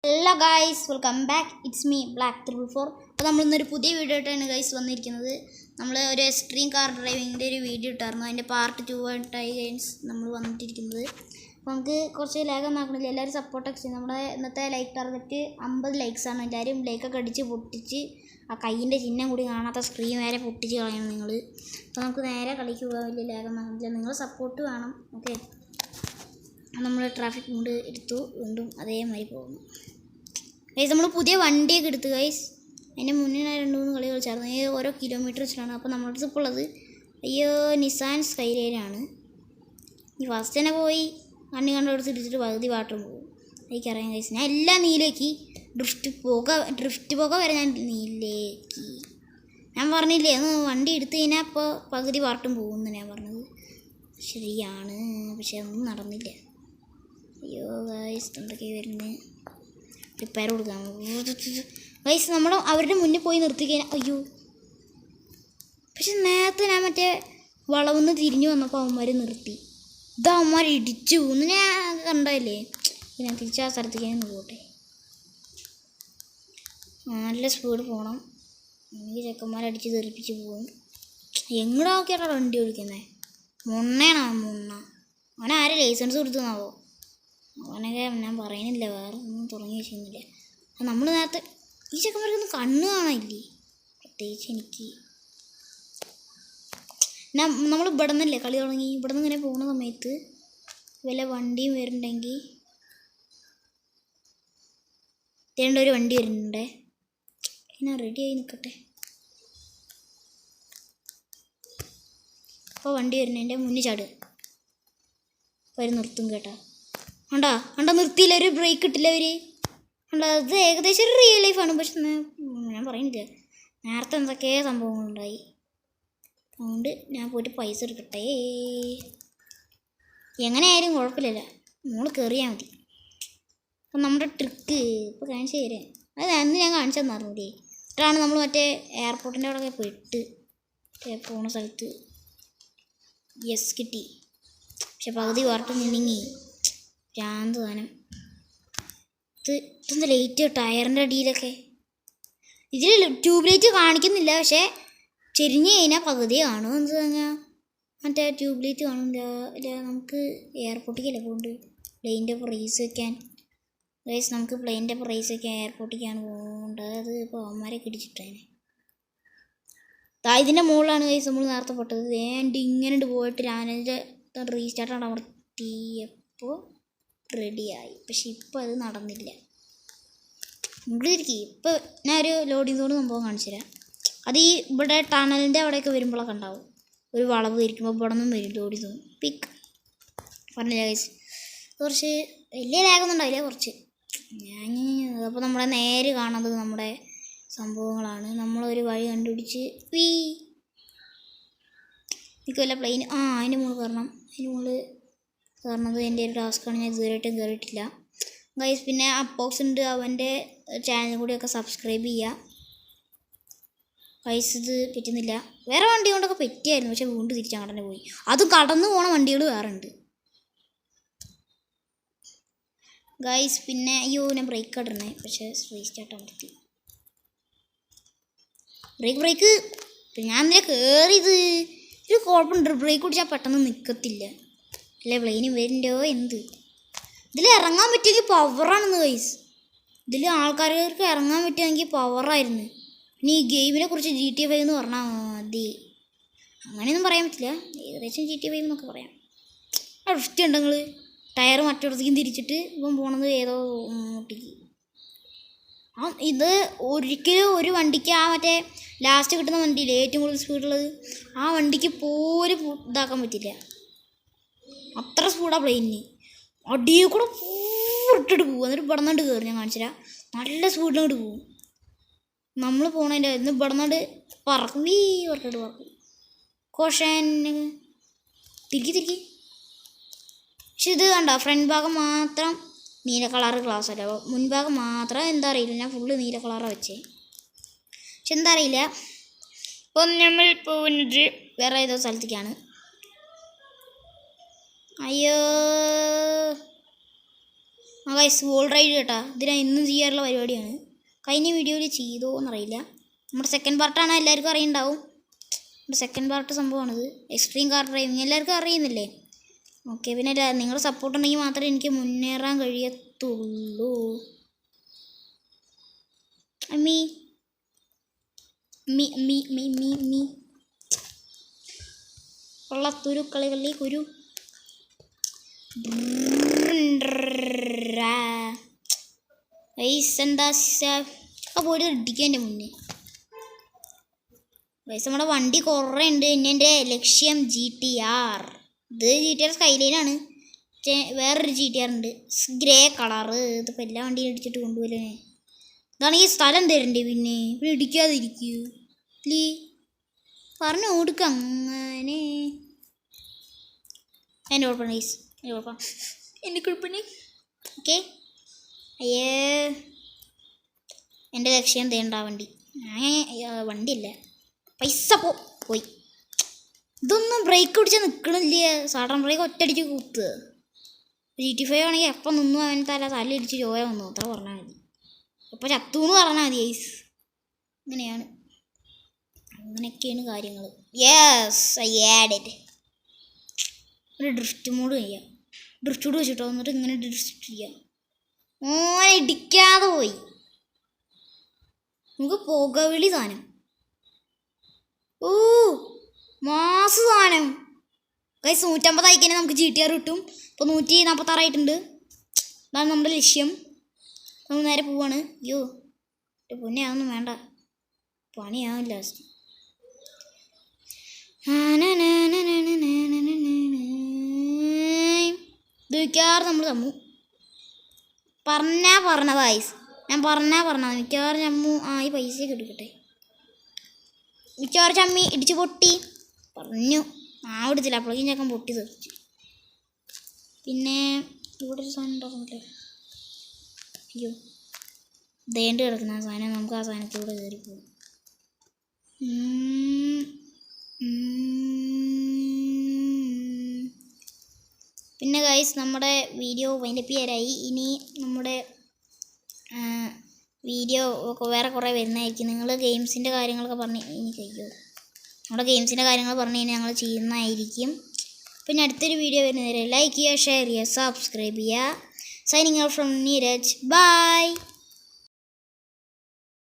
Hello guys, welcome back. It's me Black344. അപ്പോൾ നമ്മളിന്നൊരു പുതിയ video ആയിട്ടാണ് ഗൈസ് വന്നിരിക്കുന്നത്. നമ്മൾ ഒരു എക്സ്ട്രീം കാർ ഡ്രൈവിങ്ങിൻ്റെ ഒരു വീഡിയോ ഇട്ടായിരുന്നു. അതിൻ്റെ പാർട്ട് 2 ആയിട്ടായി ഗൈസ് നമ്മൾ വന്നിട്ടിരിക്കുന്നത്. അപ്പോൾ നമുക്ക് കുറച്ച് ലാഗൊന്നും ആക്കണില്ല. എല്ലാവരും സപ്പോർട്ടൊക്കെ ചെയ്യും. നമ്മുടെ ഇന്നത്തെ ലൈക്ക് ടാർഗറ്റ് 50 ലൈക്സാണ്. എല്ലാവരും ലൈക്കൊക്കെ അടിച്ച് പൊട്ടിച്ച് ആ കയ്യിൻ്റെ ചിഹ്നം കൂടി കാണാത്ത സ്ക്രീൻ വരെ പൊട്ടിച്ച് കളയണം നിങ്ങൾ. അപ്പോൾ നമുക്ക് നേരെ കളിക്ക് പോകാൻ വലിയ ലാഗൊന്നും ആക്കണില്ല. നിങ്ങൾ സപ്പോർട്ട് വേണം. ഓക്കെ, നമ്മൾ ട്രാഫിക് മൂഡ് എടുത്തു, വീണ്ടും അതേമാതിരി പോകുന്നു ഗൈസ്. നമ്മൾ പുതിയ വണ്ടിയൊക്കെ എടുത്തു ഗൈസ്. അതിൻ്റെ മുന്നേ 2-3 കളി കളിച്ചായിരുന്നു. ഓരോ കിലോമീറ്റർ വെച്ചിട്ടാണ്. അപ്പോൾ നമ്മുടെ അടുത്ത് ഇപ്പോൾ ഉള്ളത് നിസാൻ സ്കൈലൈനാണ്. ഈ ഫസ്റ്റ് തന്നെ പോയി കണ്ടെടുത്ത് ഇടിച്ചിട്ട് പകുതി വാട്ടറും പോകും. എനിക്കറിയാം ഗൈസ്. ഞാൻ എല്ലാം നീലേക്ക് ഡ്രിഫ്റ്റ് പുക വരെ ഞാൻ നീലേക്ക്. ഞാൻ പറഞ്ഞില്ലേ ഒന്ന് വണ്ടി എടുത്തു കഴിഞ്ഞാൽ ഇപ്പോൾ പകുതി വാട്ടും പോകുമെന്ന് ഞാൻ പറഞ്ഞത് ശരിയാണ്. പക്ഷെ ഒന്നും നടന്നില്ല. അയ്യോ ഗൈസ്, എന്തൊക്കെയാണ് വരുന്നത്. റിപ്പയർ കൊടുക്കാം ഗൈസ്. നമ്മൾ അവരുടെ മുന്നിൽ പോയി നിർത്തിക്കഴിഞ്ഞാൽ അയ്യോ. പക്ഷെ നേരത്തെ ഞാൻ മറ്റേ വളവെന്ന് തിരിഞ്ഞു വന്നപ്പോൾ അവന്മാർ നിർത്തി. ഇതാ അവന്മാർ ഇടിച്ചു പോകുന്നു. ഞാൻ കണ്ടല്ലേ. ഞാൻ തിരിച്ച് ആ സ്ഥലത്തേക്ക് ഞാൻ പോട്ടെ. നല്ല സ്പീഡ് പോകണം. എനിക്ക് ചെക്കന്മാരടിച്ച് തെറിപ്പിച്ച് പോകും. എങ്ങോട്ടാക്കിയാണോ വണ്ടി ഓടിക്കുന്നത്? മുണ്ണ അവനാരെ ലൈസൻസ് കൊടുത്തുന്നാവോ? അവനൊക്കെ ഞാൻ പറയുന്നില്ല, വേറെ ഒന്നും തുടങ്ങി വെച്ചിരുന്നില്ല. നമ്മൾ നേരത്തെ ഈ ചെക്കന്മാർക്കൊന്നും കണ്ണ് കാണാനില്ലേ? പ്രത്യേകിച്ച് എനിക്ക്. നമ്മൾ ഇവിടെ നിന്നല്ലേ കളി തുടങ്ങി. ഇവിടെ നിന്ന് ഇങ്ങനെ പോകുന്ന സമയത്ത് വല്ല വണ്ടിയും വരുന്നുണ്ടെങ്കിൽ ഒരു വണ്ടി വരുന്നുണ്ടേ. ഞാൻ റെഡിയായി നിൽക്കട്ടെ. അപ്പോൾ വണ്ടി വരുന്നതിൻ്റെ മുന്നിൽ ചാടുക. അവർ നിർത്തും കേട്ടോ. കണ്ടാ നിർത്തിയില്ല. ഒരു ബ്രേക്ക് ഇട്ടില്ല അവർ. അത് ഏകദേശം ഒരു റിയൽ ലൈഫാണ്. പക്ഷെ ഞാൻ പറയുന്നില്ല, നേരത്തെ എന്തൊക്കെയോ സംഭവങ്ങളുണ്ടായി. അതുകൊണ്ട് ഞാൻ പോയിട്ട് പൈസ എടുക്കട്ടെ. എങ്ങനെയായാലും കുഴപ്പമില്ല, നമ്മൾ കയറിയാൽ മതി. അപ്പം നമ്മുടെ ട്രിക്ക് ഇപ്പോൾ കാണിച്ചു തരാം. അത് അന്ന് ഞാൻ കാണിച്ചു തന്നാറില്ലേ. ഇട്ടാണ് നമ്മൾ മറ്റേ എയർപോർട്ടിൻ്റെ അവിടെയൊക്കെ പോയിട്ട് പോണ സ്ഥലത്ത് യെസ് കിട്ടി. പക്ഷെ പകുതി വാർത്ത നിന്നിങ്ങി ഭ്രാന്ത് താനം. ഇതെന്താ ലൈറ്റ് ടയറിൻ്റെ അടിയിലൊക്കെ. ഇതിൽ ട്യൂബ് ലൈറ്റ് കാണിക്കുന്നില്ല, പക്ഷേ ചെരിഞ്ഞ് കഴിഞ്ഞാൽ പകുതി കാണും. എന്ത് പറഞ്ഞാൽ മറ്റേ ട്യൂബ് ലൈറ്റ് കാണില്ല. ഇല്ല, നമുക്ക് എയർപോർട്ടിക്കല്ലേ പോകുന്നുണ്ട്. പ്ലെയിൻ്റെ പ്രൈസ് വയ്ക്കാൻ ഗൈസ്, നമുക്ക് പ്ലെയിൻ്റെ പ്രൈസ് വയ്ക്കാൻ എയർപോർട്ടിക്കാണ് പോകേണ്ടത്. അത് ഇപ്പോൾ അവന്മാരൊക്കെ ഇടിച്ചിട്ടേനെ. ഇതിൻ്റെ മുകളിലാണ് ഗൈസ് നമ്മൾ നേരത്തെ പൊട്ടത്. ഇങ്ങനെ പോയിട്ട് ഞാനതിൻ്റെ റീസ്റ്റാർട്ടാണ് അമർത്തിയപ്പോൾ റെഡിയായി. പക്ഷെ ഇപ്പോൾ അത് നടന്നില്ല. ഇരിക്കും. ഇപ്പോൾ ഞാനൊരു ലോഡിങ് സോൺ സംഭവം കാണിച്ചു തരാം. അത് ഈ ഇവിടെ ടണലിൻ്റെ അവിടെയൊക്കെ വരുമ്പോഴൊക്കെ ഉണ്ടാവും. ഒരു വളവ് ഇരിക്കുമ്പോൾ ഇവിടെ നിന്നും വരും ലോഡിങ് സോൺ. പിക്ക് പറഞ്ഞില്ല ഗൈസ്. കുറച്ച് വലിയ ലാഗൊന്നും ഉണ്ടാവില്ല, കുറച്ച്. അപ്പോൾ നമ്മളെ നേരെ കാണുന്നത് നമ്മുടെ സംഭവങ്ങളാണ്. നമ്മളൊരു വഴി കണ്ടുപിടിച്ച് എനിക്ക് വല്ല പ്ലെയിൻ അതിൻ്റെ മുകളിൽ കയറണം. അതിൻ്റെ മുകളിൽ കയറണത് എൻ്റെ ഒരു ടാസ്ക്കാണ്. ഞാൻ ഇതുവരെയായിട്ടും കയറിയിട്ടില്ല ഗൈസ്. പിന്നെ അപ്പോക്സ് ഉണ്ട്, അവൻ്റെ ചാനൽ കൂടിയൊക്കെ സബ്സ്ക്രൈബ് ചെയ്യുക ഗൈസ്. ഇത് പറ്റുന്നില്ല. വേറെ വണ്ടി കൊണ്ടൊക്കെ പറ്റിയായിരുന്നു, പക്ഷെ വീണ്ടും തിരിച്ചങ്ങോട്ട് തന്നെ പോയി. അതും കടന്നു പോണ വണ്ടികൾ വേറെ ഉണ്ട് ഗൈസ്. പിന്നെ ഞാൻ ബ്രേക്ക് ഇടണേ, പക്ഷേ റീസ്റ്റാർട്ട് അമർത്തി. ബ്രേക്ക് ഞാൻ എന്തിനാ കയറിയത്? ഒരു കുഴപ്പമുണ്ട്, ബ്രേക്ക് പിടിച്ചാൽ പെട്ടെന്ന് നിൽക്കത്തില്ല. അല്ലേ പ്ലെയിന് വരുന്നുണ്ടോ എന്ത്? ഇതിൽ ഇറങ്ങാൻ പറ്റുമെങ്കിൽ പവറാണെന്ന് ഗൈസ്. ഇതിൽ ആൾക്കാർക്ക് ഇറങ്ങാൻ പറ്റുമെങ്കിൽ പവറായിരുന്നു. ഇനി ഈ ഗെയിമിനെ കുറിച്ച് GTA 5 എന്ന് പറഞ്ഞാൽ മതി. അങ്ങനെയൊന്നും പറയാൻ പറ്റില്ല, ഏകദേശം GTA 5 എന്നൊക്കെ പറയാം. ഡ്രിഫ്റ്റ് ഉണ്ടെങ്കിൽ ടയർ മറ്റൊടത്തേക്കും തിരിച്ചിട്ട് ഇപ്പം പോണത് ഏതോ മുട്ടിക്ക്. ഇത് ഒരിക്കലും ഒരു വണ്ടിക്ക് മറ്റേ ലാസ്റ്റ് കിട്ടുന്ന വണ്ടിയില്ലേ ഏറ്റവും കൂടുതൽ സ്പീഡുള്ളത്, ആ വണ്ടിക്ക് പോലും ഇതാക്കാൻ പറ്റില്ല. അത്ര സ്പീഡാണ് പ്ലെയിനിന്. അടിയിൽ കൂടെ ഇട്ടിട്ട് പോകും. എന്നിട്ട് ഇവിടന്നോണ്ട് കയറി. ഞാൻ കാണിച്ചുതരാം. നല്ല സ്പീഡിനോട്ട് പോകും. നമ്മൾ പോണതിൻ്റെ ഇന്ന് ഇവിടന്നോണ്ട് പറക്കും. പറക്കിട്ട് പറക്കും. കോഷൻ തിരിക്കി. പക്ഷെ ഇത് കണ്ട ഫ്രണ്ട് ഭാഗം മാത്രം നീല കളറ് ഗ്ലാസ് അല്ല, മുൻഭാഗം മാത്രം എന്താ അറിയില്ല. ഞാൻ ഫുള്ള് നീല കളറാണ് വെച്ചേ. പക്ഷെ എന്താ അറിയില്ല. ഇപ്പം നമ്മൾ പോകുന്നത് വേറെ ഏതോ സ്ഥലത്തേക്കാണ്. അയ്യോ ആ ഗൈസ് വോൾ റൈഡ് കേട്ടാ, ഇതിനാ ഇന്നും ചെയ്യാറുള്ള പരിപാടിയാണ്. കഴിഞ്ഞ വീഡിയോയിൽ ചെയ്തോ എന്നറിയില്ല. നമ്മുടെ സെക്കൻഡ് പാർട്ടാണ്, എല്ലാവർക്കും അറിയുണ്ടാവും. നമ്മുടെ സെക്കൻഡ് പാർട്ട് സംഭവമാണിത്. എക്സ്ട്രീം കാർ ഡ്രൈവിങ് എല്ലാവർക്കും അറിയുന്നില്ലേ? ഓക്കെ, പിന്നെ നിങ്ങളുടെ സപ്പോർട്ട് ഉണ്ടെങ്കിൽ മാത്രമേ എനിക്ക് മുന്നേറാൻ കഴിയത്തുള്ളൂ. മീ മീ മീ മീ മീ മീ കൊള്ളത്തുരു കളികളി കുരു. എന്താ പോയിട്ട് ഇടിക്കും എൻ്റെ മുന്നേ. വയസ്സ് നമ്മുടെ വണ്ടി കുറേ ഉണ്ട്. ഇനി എൻ്റെ ലക്ഷ്യം GTR. ഇത് GTR സ്കൈലൈനാണ്. വേറൊരു GTR ഉണ്ട്, ഗ്രേ കളറ്. ഇതിപ്പോൾ എല്ലാ വണ്ടിയും ഇടിച്ചിട്ട് കൊണ്ടുപോലേ. ഇതാണെങ്കിൽ സ്ഥലം തരണ്ടേ, പിന്നെ ഇടിക്കാതിരിക്കൂ ലീ പറഞ്ഞു കൊടുക്ക. അങ്ങനെ എൻ്റെ കുഴപ്പമാണ് ഗൈസ്, എൻ്റെ കുഴപ്പം, എൻ്റെ കുഴപ്പമാണ്. ഓക്കെ, അയ്യേ എൻ്റെ ലക്ഷ്യം തേണ്ട വണ്ടി. വണ്ടിയല്ല, പൈസ പോയി. ഇതൊന്നും ബ്രേക്ക് പിടിച്ചാൽ നിൽക്കണില്ല. സാഡൻ ബ്രേക്ക് ഒറ്റയടിച്ച് കുത്തുക. GT5 ആണെങ്കിൽ എപ്പം നിന്നു അവൻ തലയിടിച്ച് ചോര വന്നു, അത്ര പറഞ്ഞാൽ മതി. അപ്പോൾ ചത്തൂന്ന് പറഞ്ഞാൽ മതി ഗൈസ്. അങ്ങനെയാണ്, അങ്ങനെയൊക്കെയാണ് കാര്യങ്ങൾ. Yes, I added. ഒരു ഡ്രിഫ്റ്റ് മോഡ് ചെയ്യാം. ഡ്രിഫ്റ്റ് മോഡ് വെച്ചിട്ടോ, എന്നിട്ട് ഇങ്ങനെ ഡ്രിഫ്റ്റ് ചെയ്യാം. ഓനെ ഇടിക്കാതെ പോയി. നമുക്ക് പുകവിളി സാധനം. ഓ മാസ് സാധനം ഗൈസ്. 150 ആയിക്കഴിഞ്ഞാൽ നമുക്ക് GTR കിട്ടും. ഇപ്പോൾ 146 ആയിട്ടുണ്ട്. അതാണ് നമ്മുടെ ലക്ഷ്യം. നമ്മൾ നേരെ പോവാണ്. അയ്യോ പൊന്നെ, അതൊന്നും വേണ്ട, പണിയാവില്ല. മിക്കവാറും നമ്മൾ തമ്മു. പറഞ്ഞ വയസ്സ് ഞാൻ പറഞ്ഞത് മിക്കവാറും ചമ്മു. ഈ പൈസയൊക്കെ എടുക്കട്ടെ. മിക്കവാറും ചമ്മി ഇടിച്ച് പൊട്ടി. പറഞ്ഞു എടുത്തില്ല, അപ്പോഴേക്കും ചക്കൻ പൊട്ടി തെറിച്ചു. പിന്നെ ഇവിടെ ഒരു സാധനം ഉണ്ടാക്കുന്നില്ലേ? അയ്യോ, ദേണ്ട് കിടക്കുന്ന ആ സാധനം. നമുക്ക് ആ സാധനത്തിലൂടെ കയറി പോകും. പിന്നെ ഗൈസ്, നമ്മുടെ വീഡിയോ വൈൻഡപ്പ് ചെയ്യാറായി. ഇനി നമ്മുടെ വീഡിയോ വേറെ കുറേ വരുന്നതായിരിക്കും. നിങ്ങൾ ഗെയിംസിൻ്റെ കാര്യങ്ങളൊക്കെ പറഞ്ഞ് ഇനി കഴിയുമോ? നമ്മുടെ ഗെയിംസിൻ്റെ കാര്യങ്ങൾ പറഞ്ഞ് കഴിഞ്ഞാൽ ഞങ്ങൾ ചെയ്യുന്നതായിരിക്കും. പിന്നെ അടുത്തൊരു വീഡിയോ വരുന്നവരെ ലൈക്ക് ചെയ്യുക, ഷെയർ ചെയ്യുക, സബ്സ്ക്രൈബ് ചെയ്യുക. Signing out from Neeraj. By.